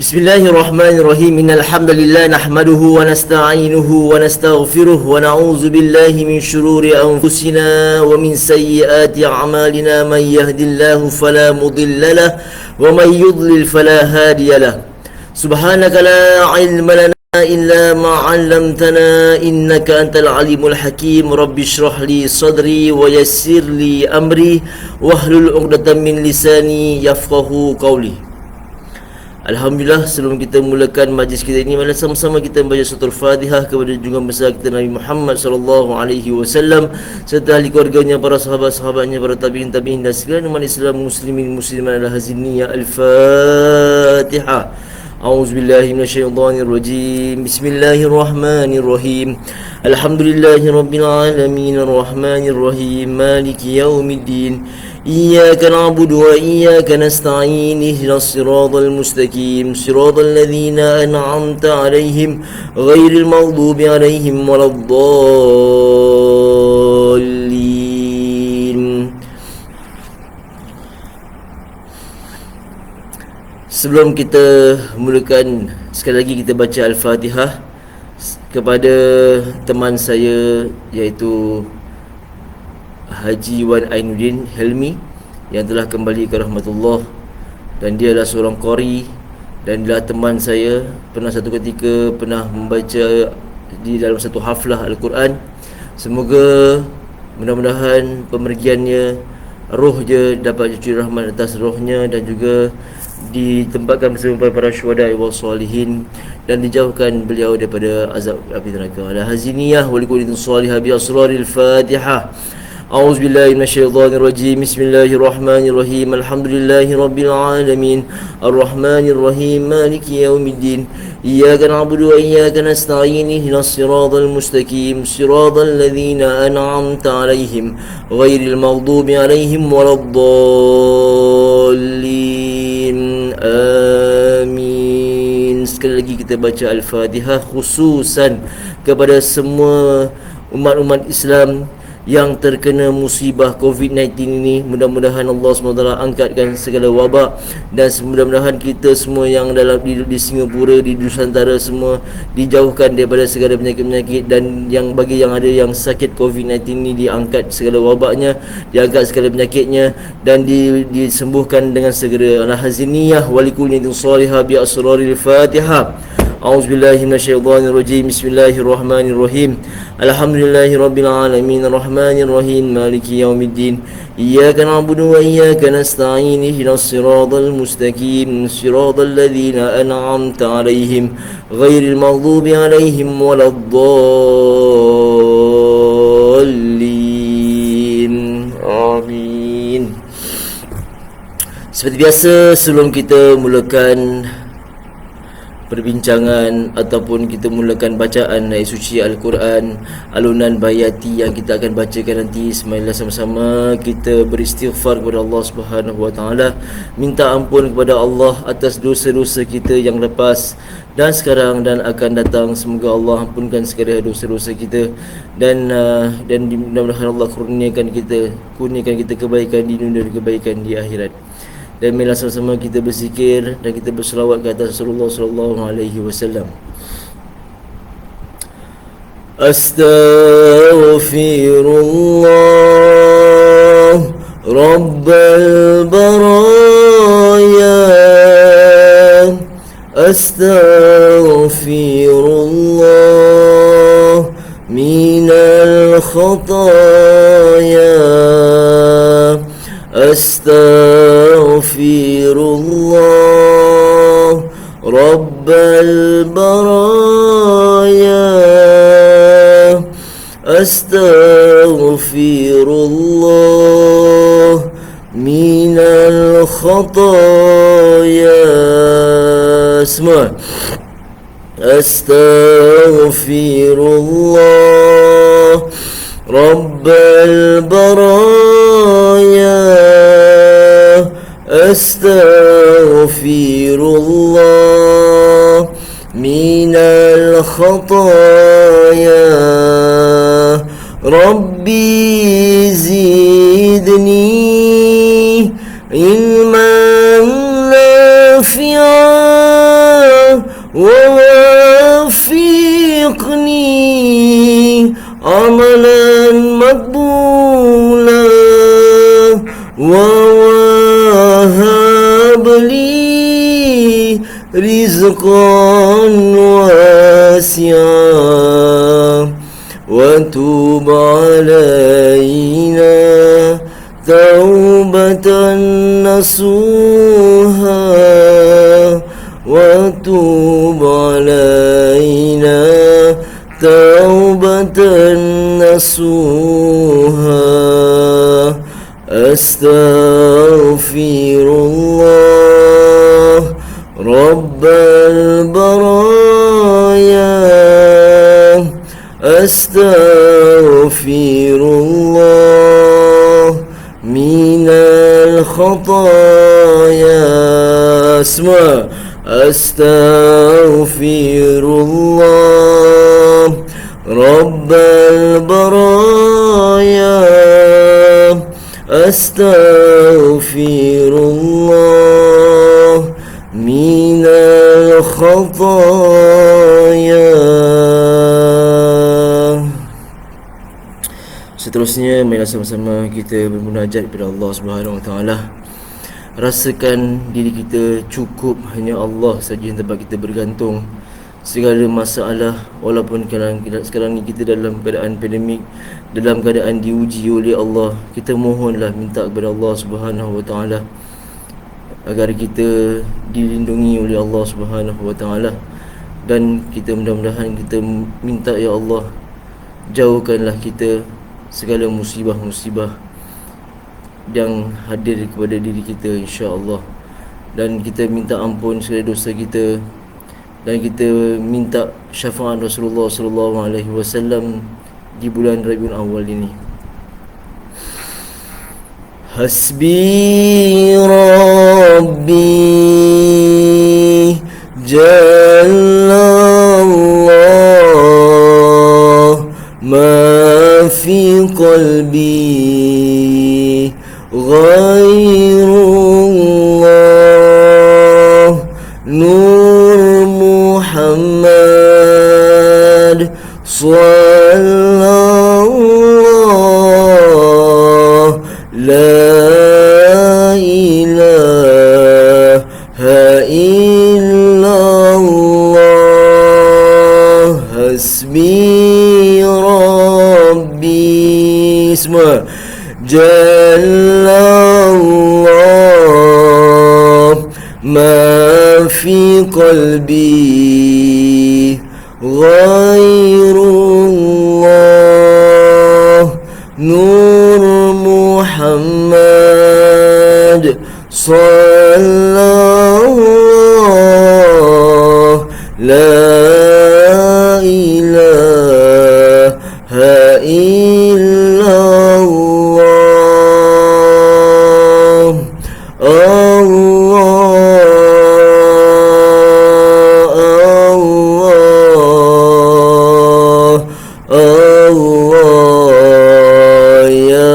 Bismillahirrahmanirrahim. Innal hamdalillah nahmaduhu wa nasta'inuhu wa nastaghfiruh wa na'udzu billahi min shururi anfusina wa min sayyiati a'malina. Man yahdihillahu fala mudilla lahu wa man yudlil fala hadiya lahu. Subhanaka la ilma lana illa ma 'allamtana innaka antal alimul hakim. Rabbi shrah li sadri wa yassir li amri wahlul 'uqdatam min lisani yafqahu qawli. Alhamdulillah, sebelum kita mulakan majlis kita ini, mari sama-sama kita membaca surah Al-Fatihah kepada junjungan besar kita Nabi Muhammad sallallahu alaihi wasallam serta ahli keluarganya, para sahabat-sahabatnya, para tabi'in dan segala umat Islam muslimin muslimat al-haziniyah. Al-Fatihah. A'udzubillahi minasyaitonir rajim. Bismillahirrahmanirrahim. Alhamdulillahirabbil alamin arrahmanir rahim maliki yaumiddin. إياك نعبد وإياك نستعين اهدنا الصراط المستقيم صراط الذين أنعمت عليهم غير المغضوب عليهم ولا الضالين. Sebelum kita mulakan, sekali lagi kita baca Al-Fatihah kepada teman saya iaitu Haji Wan Ainuddin Helmi yang telah kembali ke rahmatullah, dan dia adalah seorang qari dan dia teman saya, pernah satu ketika pernah membaca di dalam satu haflah Al-Quran. Semoga mudah-mudahan pemergiannya, roh dia dapat cucur rahmat atas rohnya dan juga ditempatkan bersama para syuhada wal salihin dan dijauhkan beliau daripada azab api neraka. Ala haziniyah wa likulli salihah bi asraril Fatihah. أعوذ بالله من الشيطان الرجيم. بسم الله الرحمن الرحيم. الحمد لله رب العالمين الرحمن الرحيم مالك يوم الدين. إياك نعبد وإياك نستعين اهدنا الصراط المستقيم صراط الذين أنعمت عليهم غير المغضوب عليهم ولا الضالين. آمين. Sekali lagi kita baca Al-Fatihah khususan kepada semua umat-umat Islam yang terkena musibah COVID-19 ini. Mudah-mudahan Allah SWT angkatkan segala wabak, dan mudah-mudahan kita semua yang dalam di Singapura, di Nusantara semua dijauhkan daripada segala penyakit-penyakit, dan yang bagi yang ada yang sakit COVID-19 ini diangkat segala wabaknya, diangkat segala penyakitnya dan disembuhkan dengan segera. Al-Haziniyah walikulliyatin salihah bi asraril Fatihah. A'udzubillahi minasyaitonir rajim. Bismillahirrahmanirrahim. Alhamdulillahirabbil alamin arrahmanir rahim maliki yaumiddin. Iyyaka na'budu wa iyyaka nasta'in ihdinas siratal mustaqim siratal ladzina an'amta 'alaihim ghairil maghdubi 'alaihim waladdallin. Amin. Seperti biasa, sebelum kita mulakan perbincangan ataupun kita mulakan bacaan ayat suci Al-Quran, alunan bayati yang kita akan bacakan nanti, marilah sama-sama kita beristighfar kepada Allah Subhanahu Wa Taala, minta ampun kepada Allah atas dosa-dosa kita yang lepas dan sekarang dan akan datang. Semoga Allah ampunkan segala dosa-dosa kita dan mudah-mudahan Allah kurniakan kita kebaikan di dunia dan kebaikan di akhirat. Dan marilah sama-sama kita berzikir dan kita berselawat ke atas Rasulullah sallallahu alaihi wasallam. Astaghfirullah Rabbal baraya. Astaghfirullah minal khataya. Astaghfirullah Rabbal baraya. Astaghfirullah minal khataya. Semua. Astaghfirullah Rabbal baraya. Astaghfirullah minal khataya. Rabbi zidni ilman nafi'an ووفقني عملا مقبولا ووهب لي رزقا واسعا وتوب علينا توبة نصوحا وتوب علينا توبة نصوحا أستغفر الله رب البرايا أستغفر الله من الخطايا اسمع أستغفر الله رب البرايا أستغفر الله من الخطايا. Seterusnya, marilah sama-sama kita bermunajat kepada Allah Subhanahu Wa Taala. Rasakan diri kita cukup hanya Allah saja yang tempat kita bergantung. Segala masalah, walaupun sekarang ni kita dalam keadaan pandemik, dalam keadaan diuji oleh Allah, kita mohonlah, minta kepada Allah Subhanahu Wa Taala agar kita dilindungi oleh Allah Subhanahu Wa Taala. Dan kita mudah-mudahan kita minta, ya Allah, jauhkanlah kita segala musibah-musibah yang hadir kepada diri kita, insya-Allah. Dan kita minta ampun segala dosa kita, dan kita minta syafaat Rasulullah sallallahu alaihi wasallam di bulan Rabiul Awal ini. Hasbi Rabbi Jalla Allah ma fi qalbi ghairullah Nur Muhammad sallallahu la ilaha illallah. Hasbi Rabbi semua Jallallah ma fi qalbi ghairullah Nur Muhammad sallallahu la ilaha illallah. Allah, ya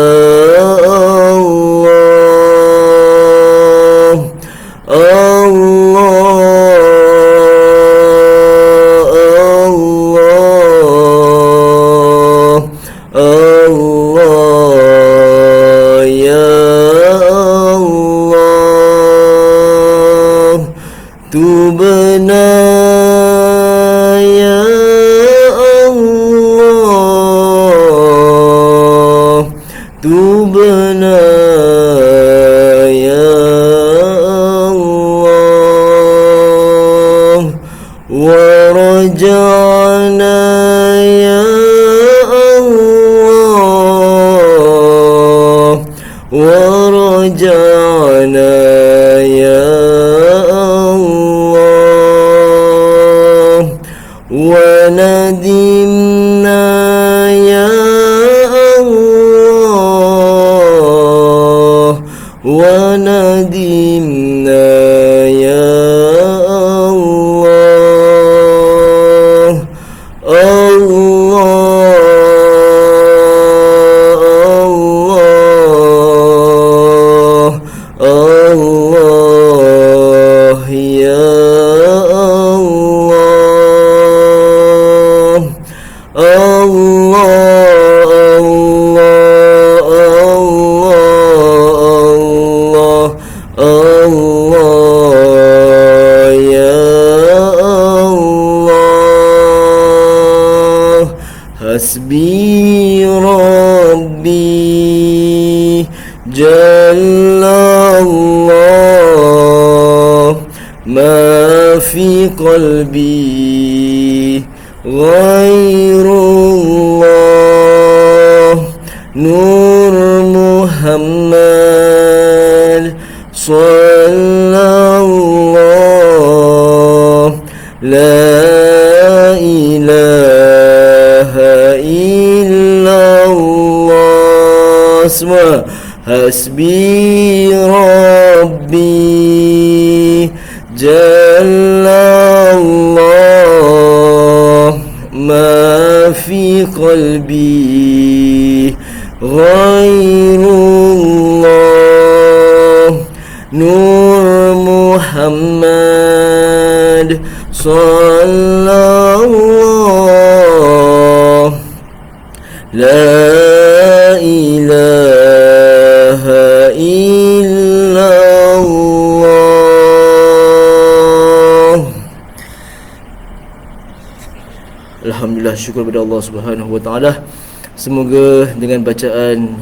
Allah, Allah, ya Allah, tubna ya Allah, tubna ya Allah, wa raja'na ya Allah, wa raja'na ya Allah, wa nadimna ya Allah, wa nadimna ya Allah. Allah, Allah, Allah, ya Allah. hasbi rabbi jallallah ma fi qalbi ghairullah nur Muhammad sallallahu la ilaha illallah semua hasbi rabbi jallallah ma fi qalbi ghairullah nur Muhammad sallallahu la ilaha illallah. Alhamdulillah, syukur kepada Allah Subhanahu wa taala. Semoga dengan bacaan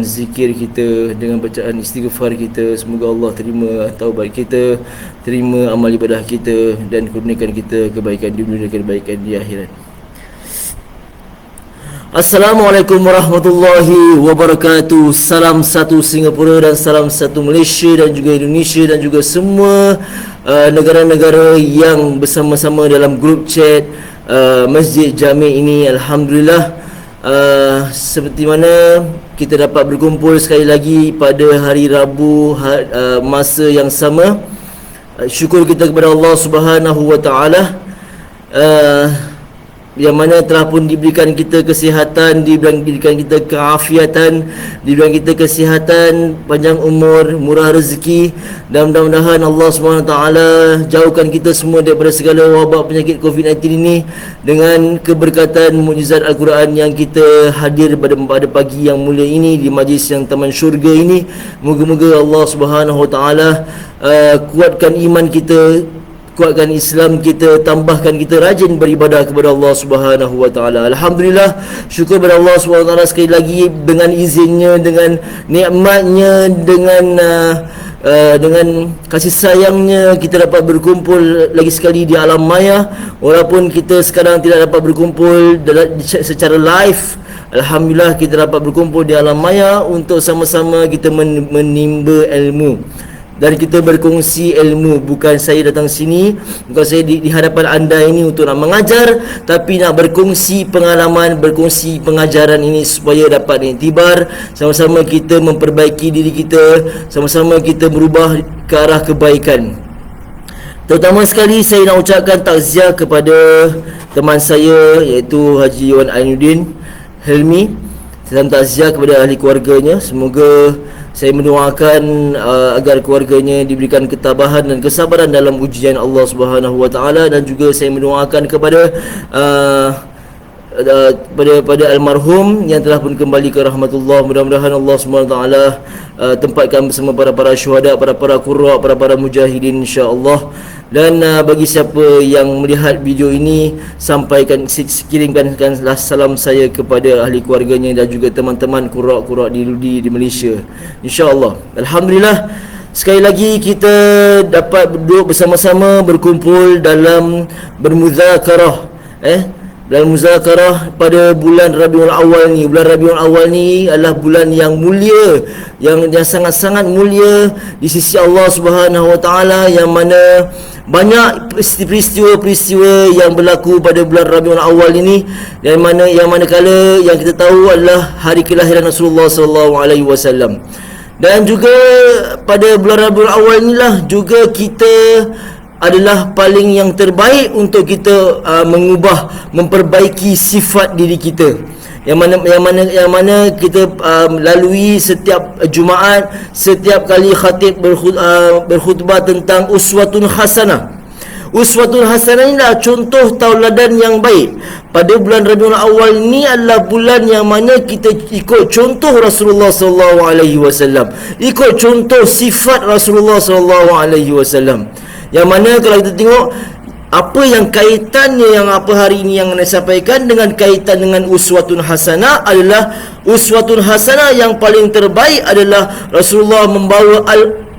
zikir kita, dengan bacaan istighfar kita, semoga Allah terima taubat kita, terima amal ibadah kita dan kurniakan kita kebaikan di dunia dan kebaikan di akhirat. Assalamualaikum warahmatullahi wabarakatuh. Salam satu Singapura dan salam satu Malaysia dan juga Indonesia dan juga semua negara-negara yang bersama-sama dalam grup chat Masjid Jami ini. Alhamdulillah, seperti mana kita dapat berkumpul sekali lagi pada hari Rabu masa yang sama. Syukur kita kepada Allah Subhanahu wa taala yang mana telah pun diberikan kita kesihatan, diberikan kita keafiatan, diberikan kita kesihatan, panjang umur, murah rezeki, dan mudah-mudahan Allah SWT jauhkan kita semua daripada segala wabak penyakit COVID-19 ini dengan keberkatan mukjizat Al-Quran yang kita hadir pada pagi yang mulia ini di majlis yang taman syurga ini. Moga-moga Allah SWT kuatkan iman kita, kuatkan Islam kita, tambahkan kita rajin beribadah kepada Allah Subhanahu wa taala. Alhamdulillah, syukur kepada Allah Subhanahu wa taala sekali lagi, dengan izinnya, dengan nikmatnya, dengan kasih sayangnya kita dapat berkumpul lagi sekali di alam maya. Walaupun kita sekarang tidak dapat berkumpul secara live, alhamdulillah kita dapat berkumpul di alam maya untuk sama-sama kita menimba ilmu dan kita berkongsi ilmu. Bukan saya datang sini, bukan saya di hadapan anda ini untuk nak mengajar, tapi nak berkongsi pengalaman, berkongsi pengajaran ini supaya dapat iktibar, sama-sama kita memperbaiki diri kita, sama-sama kita berubah ke arah kebaikan. Terutama sekali saya nak ucapkan takziah kepada teman saya iaitu Haji Wan Ainuddin Helmi. Salam takziah kepada ahli keluarganya. Semoga saya mendoakan agar keluarganya diberikan ketabahan dan kesabaran dalam ujian Allah Subhanahu wa taala, dan juga saya mendoakan kepada pada almarhum yang telah pun kembali ke rahmatullah. Mudah-mudahan Allah SWT tempatkan bersama para syuhada, para qurra, para mujahidin insya-Allah. Dan bagi siapa yang melihat video ini, kirimkanlah salam saya kepada ahli keluarganya dan juga teman-teman qurra di Malaysia insya-Allah. Alhamdulillah, sekali lagi kita dapat duduk bersama-sama berkumpul dalam bermuzakarah dalam muzakarah pada bulan Rabiul Awal ni. Bulan Rabiul Awal ni adalah bulan yang mulia, yang sangat-sangat mulia di sisi Allah Subhanahu wa taala, yang mana banyak peristiwa-peristiwa yang berlaku pada bulan Rabiul Awal ini, yang manakala yang kita tahu adalah hari kelahiran Rasulullah sallallahu alaihi wasallam. Dan juga pada bulan Rabiul Awal inilah juga kita adalah paling yang terbaik untuk kita memperbaiki sifat diri kita, yang mana kita lalui setiap Jumaat, setiap kali khatib berkhutbah tentang uswatun hasanah. Uswatun hasanah ini adalah contoh tauladan yang baik. Pada bulan Rabiul Awal ini adalah bulan yang mana kita ikut contoh Rasulullah sallallahu alaihi wasallam, ikut contoh sifat Rasulullah sallallahu alaihi wasallam. Yang mana kalau kita tengok apa yang kaitannya yang apa hari ini yang saya sampaikan dengan kaitan dengan uswatun hasanah adalah uswatun hasanah yang paling terbaik adalah Rasulullah membawa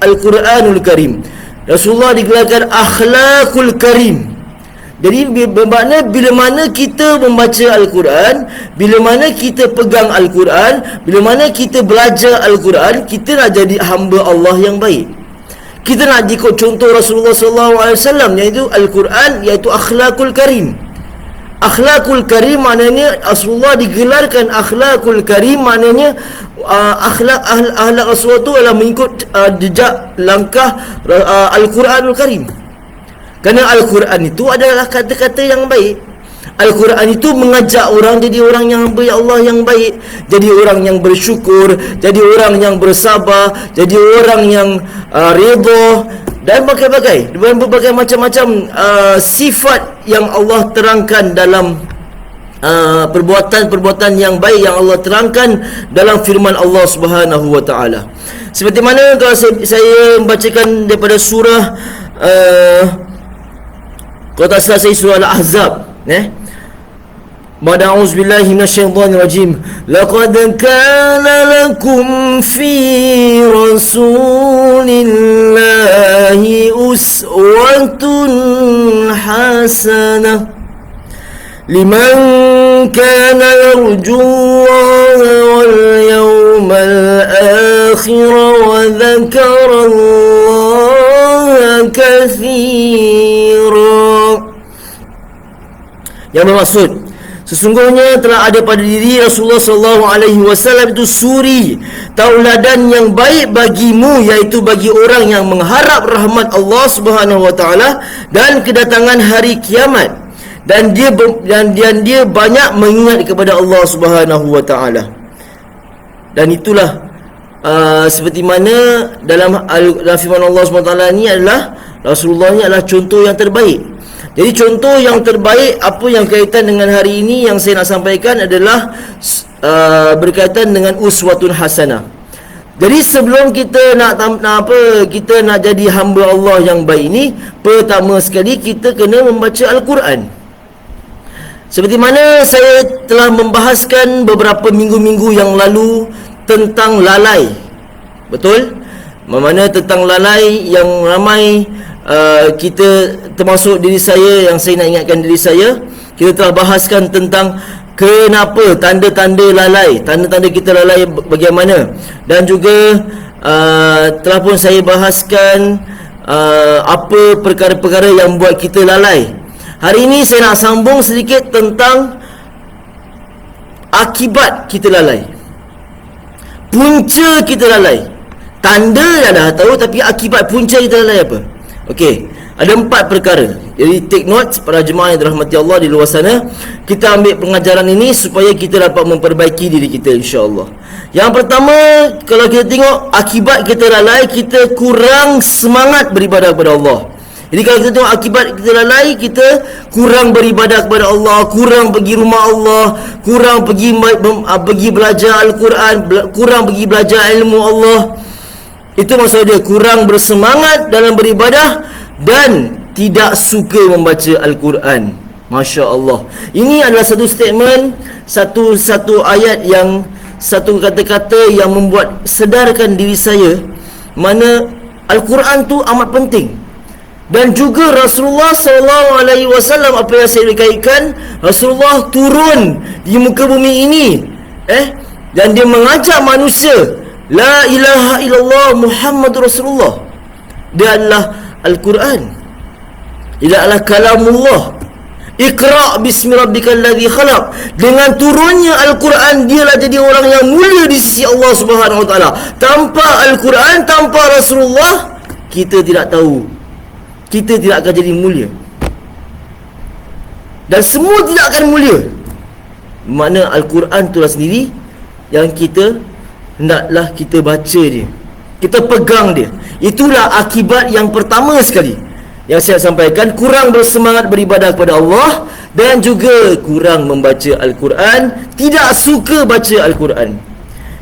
Al-Quranul Karim. Rasulullah digelarkan akhlakul karim. Jadi bermakna bila mana kita membaca Al-Quran, bila mana kita pegang Al-Quran, bila mana kita belajar Al-Quran, kita nak jadi hamba Allah yang baik. Kita nak ikut contoh Rasulullah SAW, iaitu Al-Quran, iaitu akhlakul karim. Akhlakul karim maknanya Rasulullah digelarkan akhlakul karim, maknanya akhlak Rasulullah itu adalah mengikut jejak langkah Al-Quranul Karim. Kerana Al-Quran itu adalah kata-kata yang baik. Al-Quran itu mengajak orang jadi orang yang hamba ya Allah yang baik, jadi orang yang bersyukur, jadi orang yang bersabar, jadi orang yang redha dan berbagai macam-macam sifat yang Allah terangkan dalam perbuatan-perbuatan yang baik yang Allah terangkan dalam firman Allah Subhanahu wa taala. Seperti mana kalau saya membacakan daripada surah kalau tak salah saya surah Al-Ahzab, Ba'da a'udzubillahi minasyaitonir rajim. Laqad kana lakum fi rasulillahi uswatun hasanah liman kana yarjullaha wal yawmal akhir wa dzakara Allaha katsira. Yang bermaksud, sesungguhnya telah ada pada diri Rasulullah SAW itu suri, tauladan yang baik bagimu, iaitu bagi orang yang mengharap rahmat Allah Subhanahu wa taala dan kedatangan hari kiamat, dan dia banyak mengingat kepada Allah Subhanahu wa taala. Dan itulah seperti mana dalam firman Allah Subhanahu wa taala ni adalah Rasulullah ni adalah contoh yang terbaik. Jadi contoh yang terbaik apa yang kaitan dengan hari ini yang saya nak sampaikan adalah berkaitan dengan uswatun hasanah. Jadi sebelum kita nak jadi hamba Allah yang baik ini, pertama sekali kita kena membaca Al-Quran. Seperti mana saya telah membahaskan beberapa minggu-minggu yang lalu tentang lalai. Betul? Mana tentang lalai yang ramai kita, termasuk diri saya, yang saya nak ingatkan diri saya, kita telah bahaskan tentang kenapa tanda-tanda lalai, tanda-tanda kita lalai bagaimana, dan juga telah pun saya bahaskan apa perkara-perkara yang buat kita lalai. Hari ini saya nak sambung sedikit tentang akibat kita lalai, punca kita lalai. Tanda dah tahu, tapi akibat punca kita lalai apa? Okey, ada 4 perkara. Jadi take note para jemaah yang dirahmati Allah di luar sana. Kita ambil pengajaran ini supaya kita dapat memperbaiki diri kita, insya-Allah. Yang pertama, kalau kita tengok akibat kita lalai, kita kurang semangat beribadah kepada Allah. Jadi kalau kita tengok akibat kita lalai, kita kurang beribadah kepada Allah, kurang pergi rumah Allah, kurang pergi belajar Al-Quran, kurang pergi belajar ilmu Allah. Itu maksud dia, kurang bersemangat dalam beribadah dan tidak suka membaca Al-Quran. Masya Allah. Ini adalah satu statement, satu ayat yang, satu kata-kata yang membuat sedarkan diri saya mana Al-Quran tu amat penting. Dan juga Rasulullah SAW, apa yang saya kaitkan, Rasulullah turun di muka bumi ini dan dia mengajak manusia La ilaha illallah Muhammad Rasulullah. Dia adalah Al-Quran, dia adalah kalamullah. Iqra' bismi rabbikal ladzi khalaq. Dengan turunnya Al-Quran, dialah jadi orang yang mulia di sisi Allah Subhanahu wa taala. Tanpa Al-Quran, tanpa Rasulullah, kita tidak tahu, kita tidak akan jadi mulia, dan semua tidak akan mulia. Makna Al-Quran itulah sendiri yang kita hendaklah kita baca dia, kita pegang dia. Itulah akibat yang pertama sekali yang saya sampaikan, kurang bersemangat beribadah kepada Allah dan juga kurang membaca Al-Quran, tidak suka baca Al-Quran.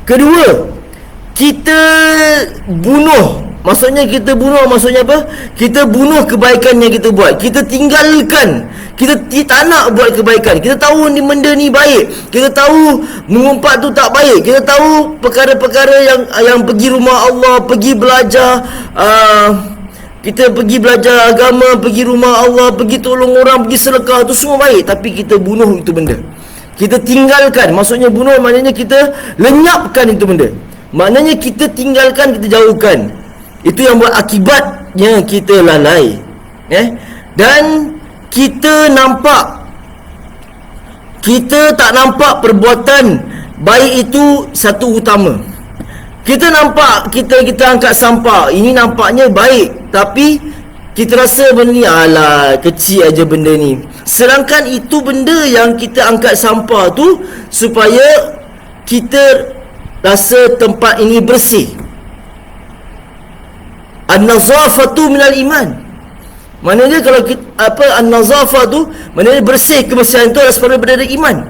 Kedua, kita bunuh Maksudnya kita bunuh, maksudnya apa? Kita bunuh kebaikan yang kita buat. Kita tinggalkan. Kita tak nak buat kebaikan. Kita tahu ni benda ni baik. Kita tahu mengumpat tu tak baik. Kita tahu perkara-perkara yang pergi rumah Allah, pergi belajar, kita pergi belajar agama, pergi rumah Allah, pergi tolong orang, pergi sedekah, tu semua baik. Tapi kita bunuh itu benda. Kita tinggalkan. Maksudnya bunuh maknanya kita lenyapkan itu benda. Maknanya kita tinggalkan, kita jauhkan. Itu yang buat akibatnya kita lalai. Dan kita tak nampak perbuatan baik itu satu utama. Kita nampak kita angkat sampah, ini nampaknya baik, tapi kita rasa benda ni alah kecil aja benda ni. Sedangkan itu benda yang kita angkat sampah tu supaya kita rasa tempat ini bersih. An-nazafatu minal iman. Maknanya kalau kita, an-nazafah tu maknanya bersih, kebersihan tu adalah separuh daripada iman.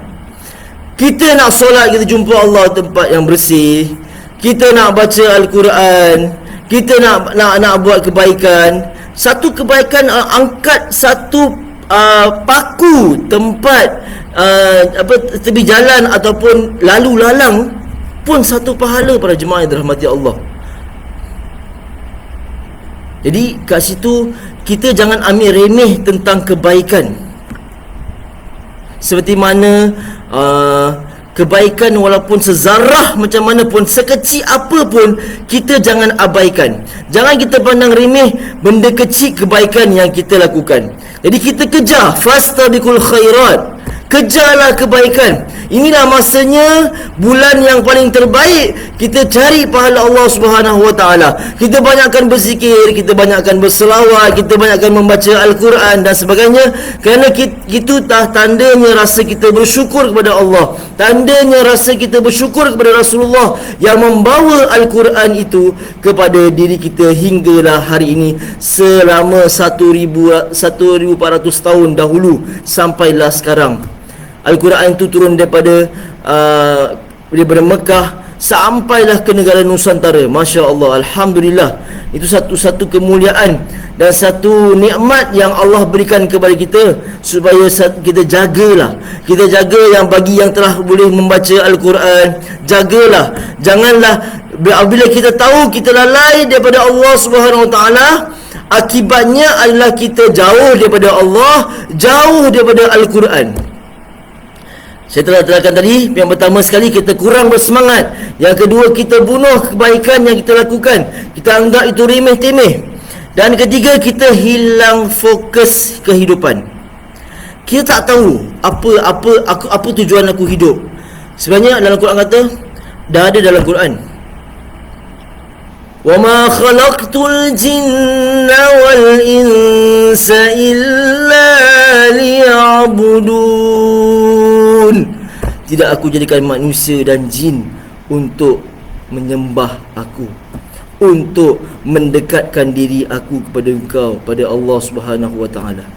Kita nak solat, kita jumpa Allah tempat yang bersih. Kita nak baca Al-Quran, kita nak buat kebaikan. Satu kebaikan, angkat satu paku tempat tepi jalan ataupun lalu lalang pun satu pahala para jemaah yang dirahmati Allah. Jadi kat situ kita jangan ambil remeh tentang kebaikan. Seperti mana kebaikan walaupun sezarah macam mana pun, sekecil apa pun, kita jangan abaikan. Jangan kita pandang remeh benda kecil kebaikan yang kita lakukan. Jadi kita kejar, fastabiqul khairat, kejarlah kebaikan. Inilah masanya bulan yang paling terbaik kita cari pahala Allah Subhanahu Wa Taala. Kita banyakkan berzikir, kita banyakkan berselawat, kita banyakkan membaca Al-Quran dan sebagainya. Kerana itu tandanya rasa kita bersyukur kepada Allah, tandanya rasa kita bersyukur kepada Rasulullah yang membawa Al-Quran itu kepada diri kita hinggalah hari ini, selama 1400 tahun dahulu sampailah sekarang. Al-Quran itu turun daripada Mekah sampailah ke negara Nusantara. Masya Allah, Alhamdulillah. Itu satu kemuliaan dan satu nikmat yang Allah berikan kepada kita, supaya kita jagalah. Kita jaga yang bagi yang telah boleh membaca Al-Quran, jagalah. Janganlah bila kita tahu kita lalai daripada Allah Subhanahu Wa Taala, akibatnya adalah kita jauh daripada Allah, jauh daripada Al-Quran. Saya telah terangkan tadi, yang pertama sekali kita kurang bersemangat. Yang kedua, kita bunuh kebaikan yang kita lakukan. Kita anggap itu remeh-temeh. Dan ketiga, kita hilang fokus kehidupan. Kita tak tahu apa tujuan aku hidup. Sebenarnya dalam Quran kata, dah ada dalam Quran, wa ma khalaqtul jinna wal insa illa liya'budun. Tidak aku jadikan manusia dan jin untuk menyembah aku, untuk mendekatkan diri aku kepada engkau, pada Allah Subhanahu Wa Taala.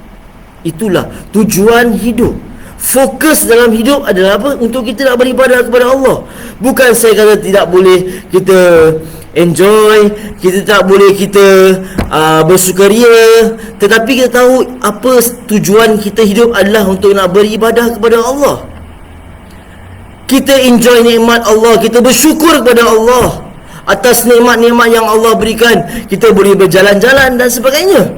Itulah tujuan hidup. Fokus dalam hidup adalah apa? Untuk kita nak beribadah kepada Allah. Bukan saya kata tidak boleh kita enjoy, kita tak boleh kita bersukaria, tetapi kita tahu apa tujuan kita hidup adalah untuk nak beribadah kepada Allah. Kita enjoy nikmat Allah, kita bersyukur kepada Allah atas nikmat-nikmat yang Allah berikan. Kita boleh berjalan-jalan dan sebagainya.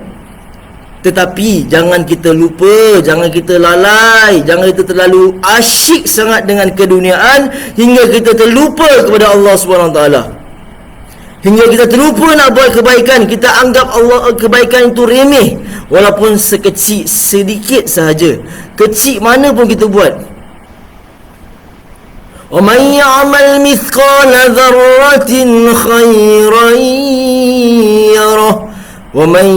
Tetapi jangan kita lupa, jangan kita lalai, jangan kita terlalu asyik sangat dengan keduniaan hingga kita terlupa kepada Allah SWT. Hingga kita terlupa nak buat kebaikan. Kita anggap Allah kebaikan itu remeh, walaupun sekecil, sedikit sahaja. Kecil mana pun kita buat. وَمَنْ يَعْمَلْ مِثْقَالَ ذَرَّةٍ خَيْرًا يَرَهُ وَمَنْ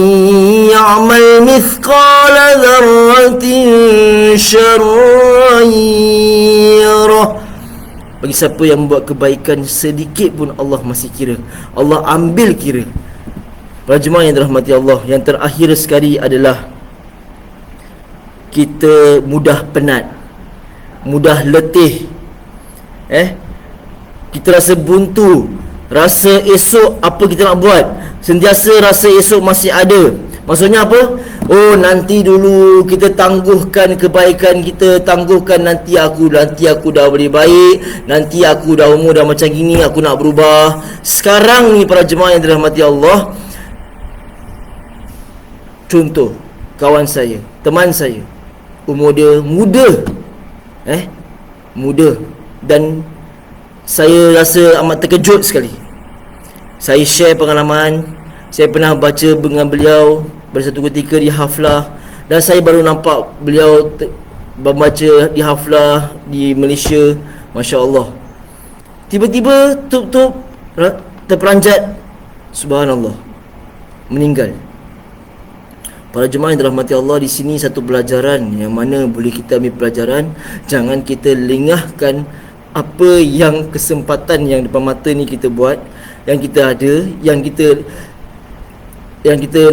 يَعْمَلْ مِثْقَالَ ذَرَّةٍ شَرًّا يَرَهُ. Bagi siapa yang membuat kebaikan sedikit pun, Allah masih kira, Allah ambil kira. Para jemaah yang dirahmati Allah, yang terakhir sekali adalah kita mudah penat, mudah letih. Kita rasa buntu, rasa esok apa kita nak buat, Sentiasa rasa esok masih ada. Maksudnya apa? Oh, nanti dulu kita tangguhkan kebaikan kita, tangguhkan nanti aku dah boleh baik, nanti aku dah umur dah macam gini, aku nak berubah. Sekarang ni para jemaah yang dirahmati Allah, contoh kawan saya, teman saya, umur dia muda, muda, dan saya rasa amat terkejut sekali. Saya share pengalaman. Saya pernah baca dengan beliau pada satu ketika di haflah, dan saya baru nampak beliau membaca di haflah di Malaysia. Masya Allah. Tiba-tiba tup-tup terperanjat, subhanallah, meninggal. Para jemaah yang dirahmati Allah, di sini satu pelajaran yang mana boleh kita ambil pelajaran. Jangan kita lengahkan apa yang kesempatan yang depan mata ni kita buat, yang kita ada, yang kita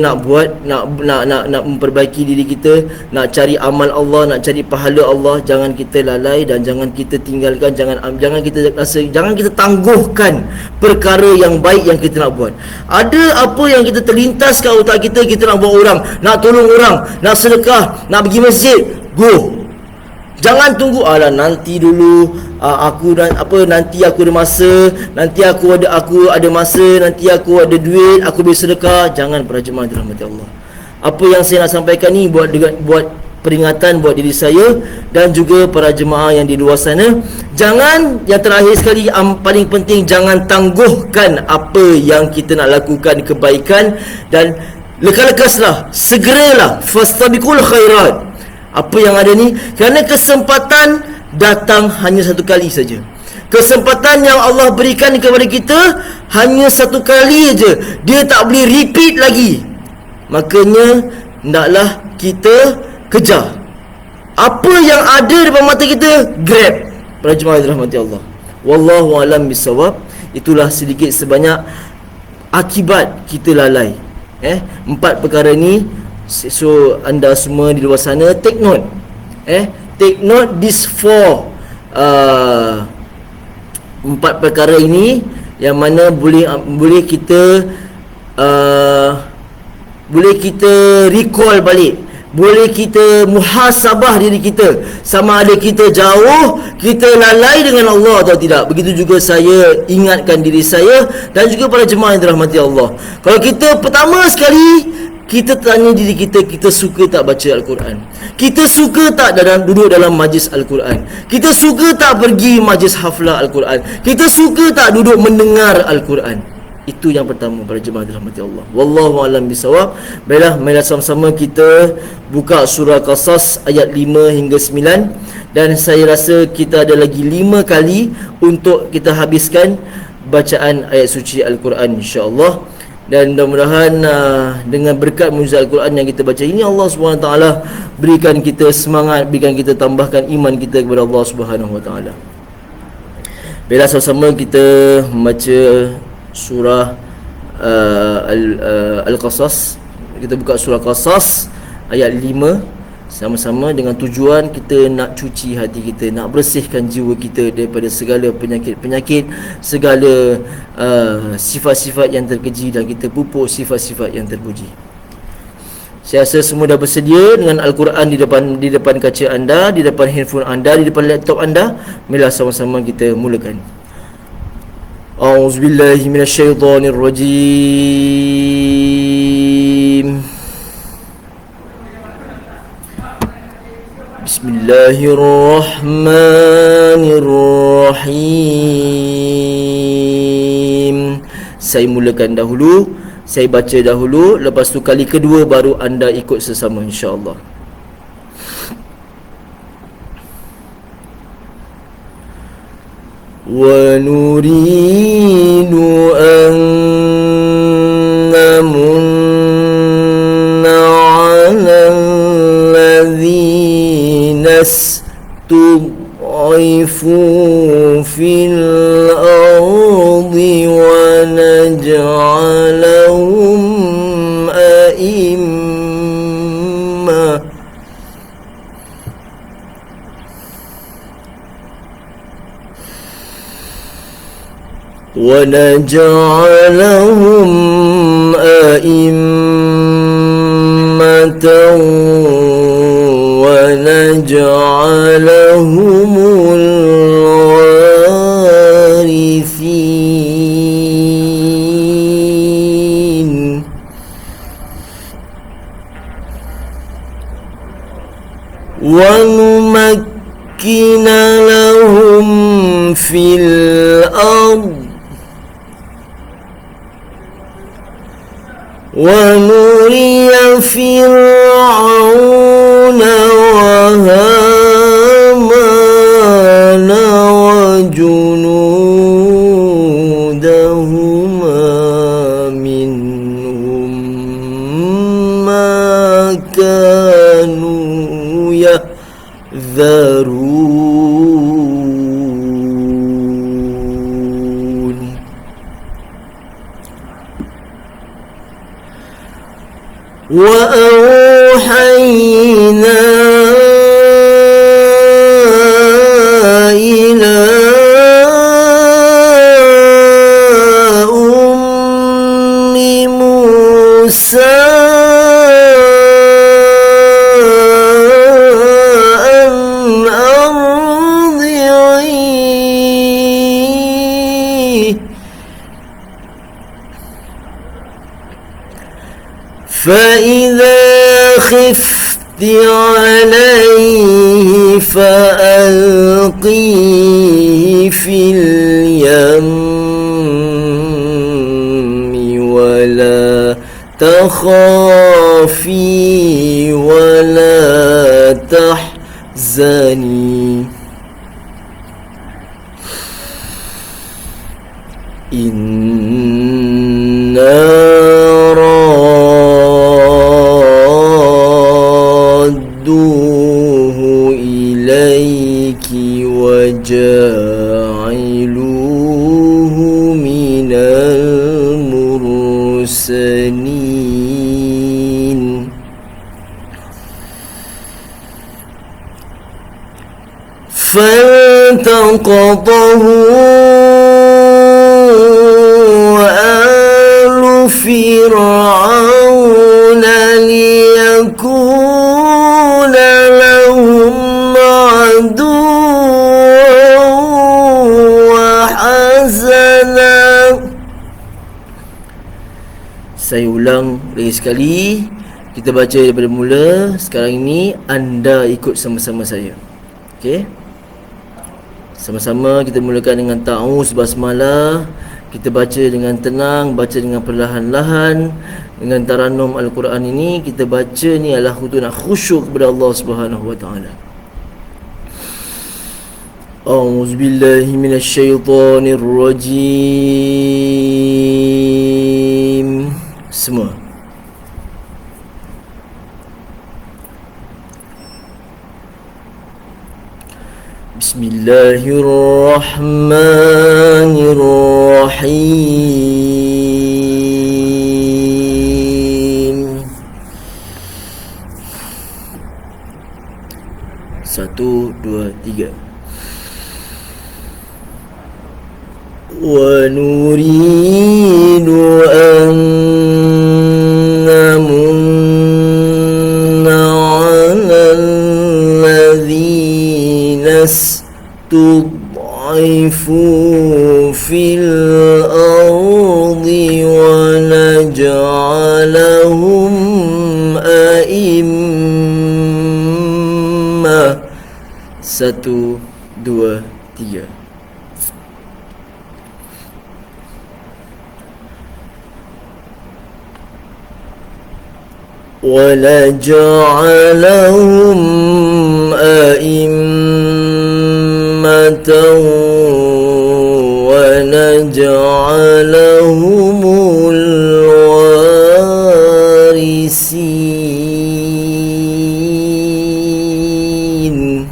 nak buat, nak memperbaiki diri kita, nak cari amal Allah, nak cari pahala Allah. Jangan kita lalai dan jangan kita tinggalkan, jangan kita tangguhkan perkara yang baik yang kita nak buat. Ada apa yang kita terlintas kat otak kita, kita nak buat orang, nak tolong orang, nak sedekah, nak pergi masjid, go. Jangan tunggu nanti dulu, nanti aku ada masa, nanti aku ada masa, nanti aku ada duit, aku boleh sedekah. Jangan, para jemaah dirahmati Allah. Apa yang saya nak sampaikan ni buat peringatan buat diri saya dan juga para jemaah yang di luar sana. Jangan, yang terakhir sekali, paling penting, jangan tangguhkan apa yang kita nak lakukan kebaikan, dan lekas-lekaslah, segeralah, fastabiqul khairat. Apa yang ada ni, kerana kesempatan datang hanya satu kali saja. Kesempatan yang Allah berikan kepada kita hanya satu kali saja. Dia tak boleh repeat lagi. Makanya hendaklah kita kejar. Apa yang ada depan mata kita, grab. Para jemaah dirahmati Allah, wallahu alam bisawab. Itulah sedikit sebanyak akibat kita lalai. 4 perkara ni. So anda semua di luar sana, take note. Take note this 4 perkara ini, yang mana boleh kita recall balik, boleh kita muhasabah diri kita, sama ada kita jauh, kita lalai dengan Allah atau tidak. Begitu juga saya ingatkan diri saya dan juga para jemaah yang dirahmati Allah. Kalau kita pertama sekali, kita tanya diri kita, kita suka tak baca Al-Quran? Kita suka tak duduk dalam majlis Al-Quran? Kita suka tak pergi majlis haflah Al-Quran? Kita suka tak duduk mendengar Al-Quran? Itu yang pertama, para jemaah dirahmati Allah. Wallahu a'lam bisawab. Baiklah, marilah sama-sama kita buka surah Qasas ayat 5 hingga 9. Dan saya rasa kita ada lagi 5 kali untuk kita habiskan bacaan ayat suci Al-Quran, insya-Allah. Dan mudah-mudahan dengan berkat mukjizat Al-Quran yang kita baca ini, Allah SWT berikan kita semangat, berikan kita, tambahkan iman kita kepada Allah SWT. Bila sama-sama kita membaca surah Al-Qasas. Kita buka surah Qasas ayat 5 sama-sama, dengan tujuan kita nak cuci hati kita, nak bersihkan jiwa kita daripada segala penyakit-penyakit, segala sifat-sifat yang terkeji, dan kita pupuk sifat-sifat yang terpuji. Saya rasa semua dah bersedia dengan Al-Quran di depan kaca anda, di depan handphone anda, di depan laptop anda. Marilah sama-sama kita mulakan. A'udzubillahi minasyaitonirrajim. Bismillahirrahmanirrahim. Saya mulakan dahulu, saya baca dahulu, lepas tu kali kedua baru anda ikut sesama, insya-Allah. Wa nuridu an namunna 'alal ladzina istud'ifu fil ardi wa naj'alahum a'immah ونجعلهم أئمة ونجعلهم الوارثين ونمكن لهم في الأرض ونري فرعون وهامان وجنودهما منهم ما كانوا يحذرون وأوحينا إلى أم موسى أن أرضعيه فإذا خفت عليه فألقيه في اليم ولا تخافي ولا تحزني إنا رادوه إليك وجاعلوه من المرسلين فالتقطه آل فرعون ليكون لهم عدوا وحزنا. Saya ulang lagi sekali. Kita baca daripada mula. Sekarang ini anda ikut sama-sama saya. Okey? Sama-sama kita mulakan dengan ta'awuz basmalah. Kita baca dengan tenang, baca dengan perlahan-lahan. Dengan taranum Al-Quran ini, kita baca ni adalah untuk nak khusyuk kepada Allah Subhanahu wa taala. A'udzu billahi minasyaitonir rajim. Semua. Bismillahirrahmanirrahim. 1, 2, 3. Wa nuridu an namunna 'alal ladzina istud'ifu fil ardi wa naj'alahum a'immah. 1, 2, 3. وَلَجَعَلَهُمْ أَئِمَّةً وَلَجَعَلَهُمُ الْوَارِثِينَ.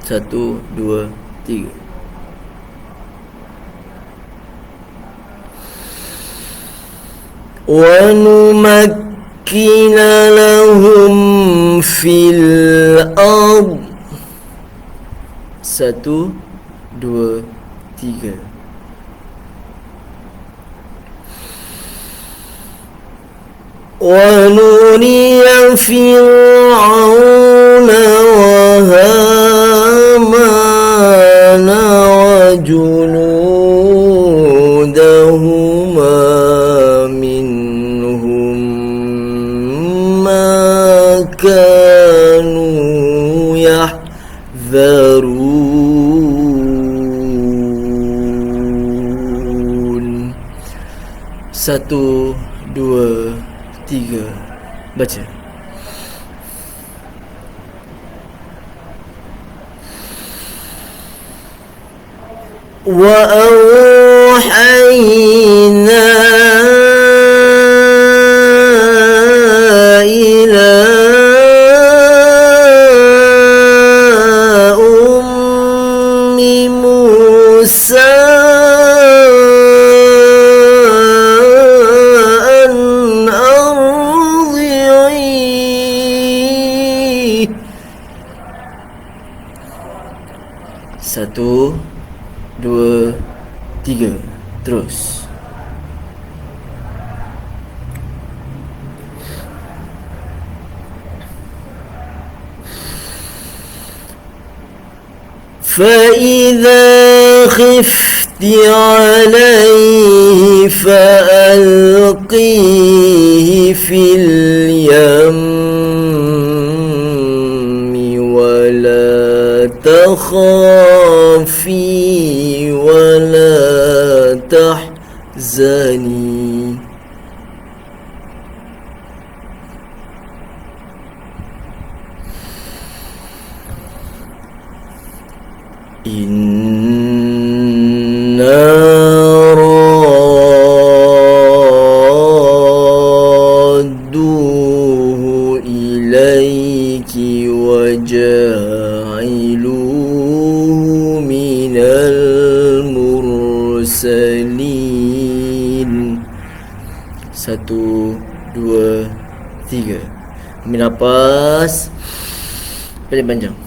Satu, dua, tiga. وَنُمَكِّنَ لَهُمْ فِي الْأَرْضِ. 1, 2, 3. ونري فرعون وهامان وجنودهما منهم ما كانوا يحذرون. 1, 2, 3. Baca. وأوحينا إلى أم موسى أن أرضعيه. 1, 2, 3. Terus. فإذا خفت عليه فألقيه في اليم ولا تخافي ولا تحزني. إنا رادوه إليك وجاعلوه من المرسلين. 1, 2, 3. Ambil nafas panjang-panjang.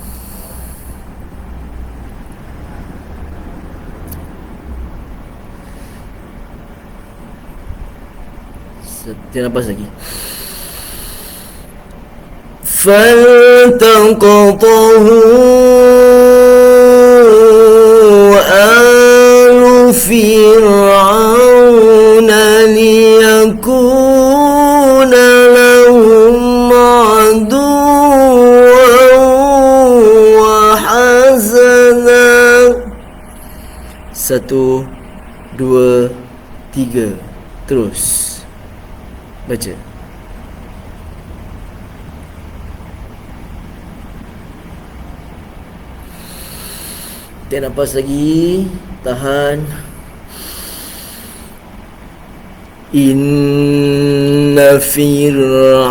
Tarik nafas lagi. فالتقطه آل فرعون ليكون لهم عدوا وحزنا. 1, 2, 3. Terus baca. Tarik nafas lagi. Tahan. Inna fir'auna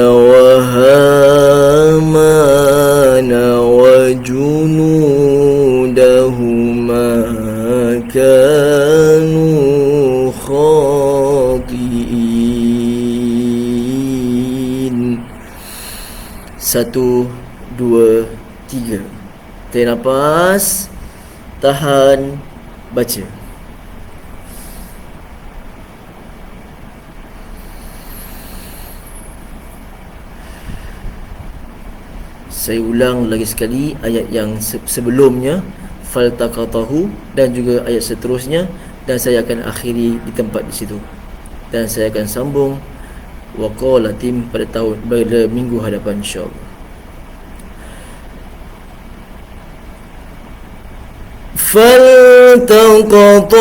wa hamana wa junudahuma kanu khati'in. 1, 2, 3. Tarik nafas. Tahan. Baca. Saya ulang lagi sekali ayat yang sebelumnya, faltaqatahu, dan juga ayat seterusnya, dan saya akan akhiri di tempat di situ. Dan saya akan sambung waqalatim pada minggu hadapan insya-Allah. فالتقطه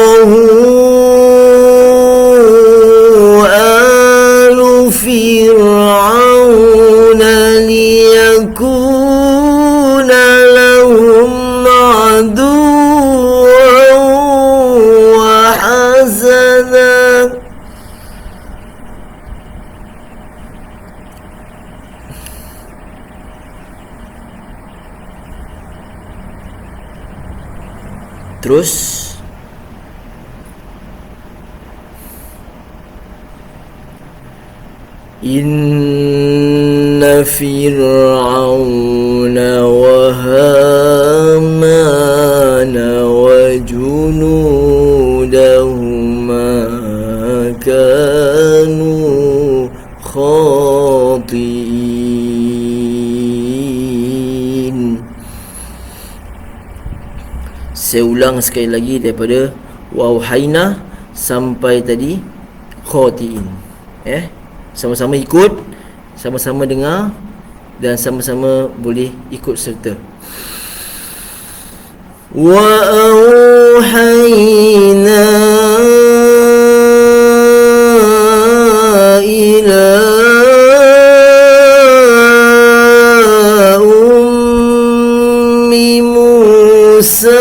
آل فرعون ليكون لهم عدوا وحزنا. Terus Inna fir'auna wa hamana كانوا خاطئين. Saya ulang sekali lagi daripada wauhaina sampai tadi khatiin. Sama-sama ikut, sama-sama dengar dan sama-sama boleh ikut serta. Wa auhayna ila ummi Musa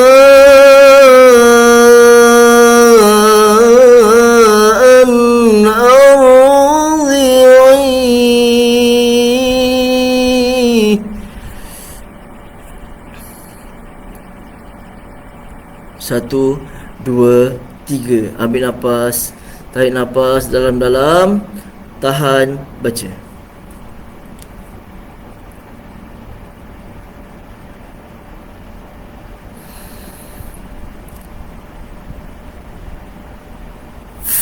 Satu, dua, tiga. Ambil nafas, tarik nafas dalam-dalam, tahan, baca.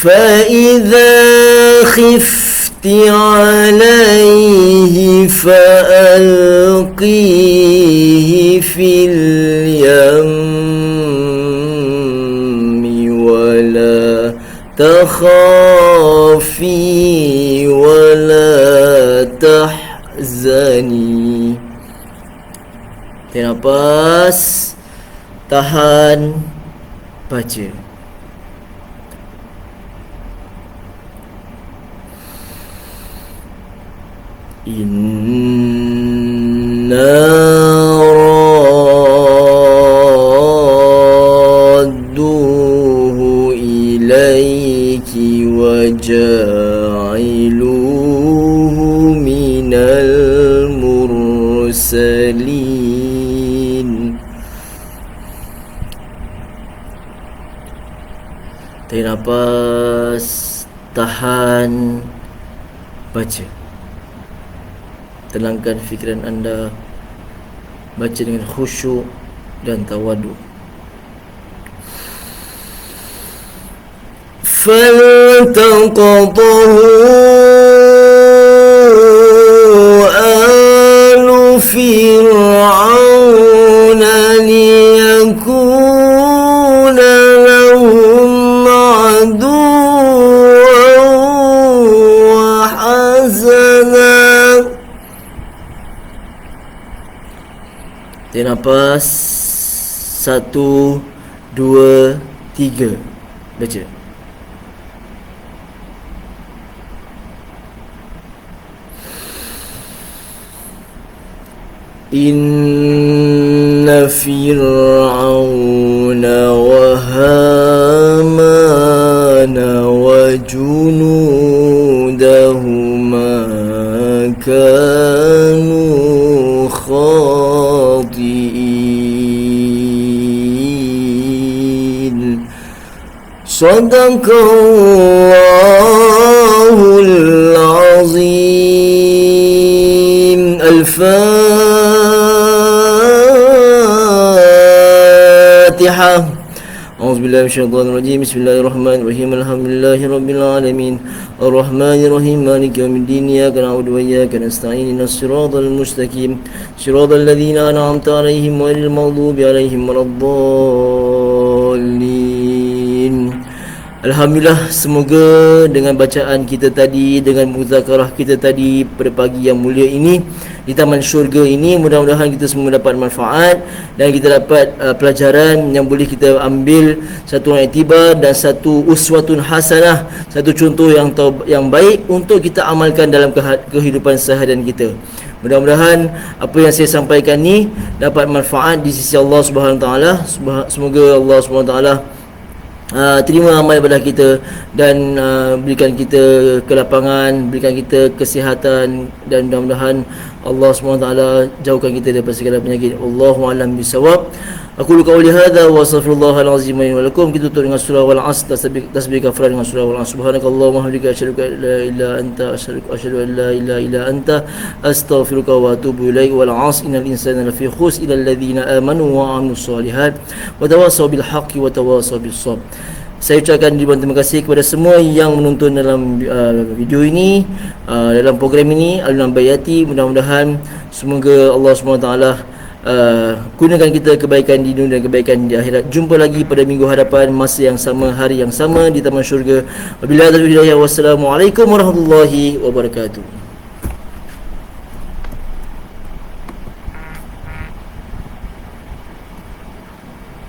فَإِذَا خِفْتِ عَلَيْهِ فَأَلْقِيهِ فِي الْيَمِّ وَلَا تَخَافِي وَلَا تَحْزَنِي. Tarik nafas, tahan, baca. Inna radduhu ilayki wa ja'iluhu minal mursalin. Tarik nafas, tahan, baca. Tenangkan fikiran anda, baca dengan khusyuk dan tawadu. فَالْتَقَطَهُ آلُ فِرْعَوْنَ لِيَكُونَ لَهُمْ عَدُوًّا وَحَزَنًا. Tarik nafas, satu, dua, tiga, baca. Inna fir'auna wa hamana wa junudahuma kanu khati'in. Sadaqallahul azim. Al-Fatihah. A'udzubillahi minasyaitonirrajim. Bismillahirrahmanirrahim. Alhamdulillahirabbil alamin. Arrahmanirrahim. Maliki yaumiddin. Iyyaka na'budu wa iyyaka nasta'in. Ihdinas siratal mustaqim. Siratal ladzina an'amta 'alaihim ghairil maghdubi 'alaihim waladdallin. Alhamdulillah, semoga dengan bacaan kita tadi, dengan muzakarah kita tadi pada pagi yang mulia ini di Taman Syurga ini, mudah-mudahan kita semua dapat manfaat dan kita dapat pelajaran yang boleh kita ambil, satu iktibar dan satu uswatun hasanah, satu contoh yang baik untuk kita amalkan dalam kehidupan seharian kita. Mudah-mudahan apa yang saya sampaikan ni dapat manfaat di sisi Allah Subhanahu Wa Taala. Semoga Allah Subhanahu Wa Taala terima amal ibadah kita dan berikan kita kelapangan, berikan kita kesihatan dan mudah-mudahan Allah SWT jauhkan kita daripada segala penyakit. Allahu a'lam bisawab. Aku qauli hadza wa astaghfirullahal azim wa lakum. Kita tutup dengan surah wal asr, tasbih kafar dengan surah wal asr. Subhanakallahumma wa bihamdika asyhadu an la ilaha illa anta asyhadu an la ilaha illa anta astaghfiruka wa atubu ilaik. Wal asr innal insana lafi khusr illa alladhina amanu wa amilus solihat wa tawassaw bil haqqi wa tawassaw bis sabr. Saya ucapkan ribuan terima kasih kepada semua yang menonton dalam video ini, dalam program ini Alunan Bayati. Mudah-mudahan semoga Allah SWT gunakan kita kebaikan di dunia dan kebaikan di akhirat. Jumpa lagi pada minggu hadapan, masa yang sama, hari yang sama di Taman Syurga. Wabillahi taufiq wal hidayah. Wassalamualaikum warahmatullahi wabarakatuh.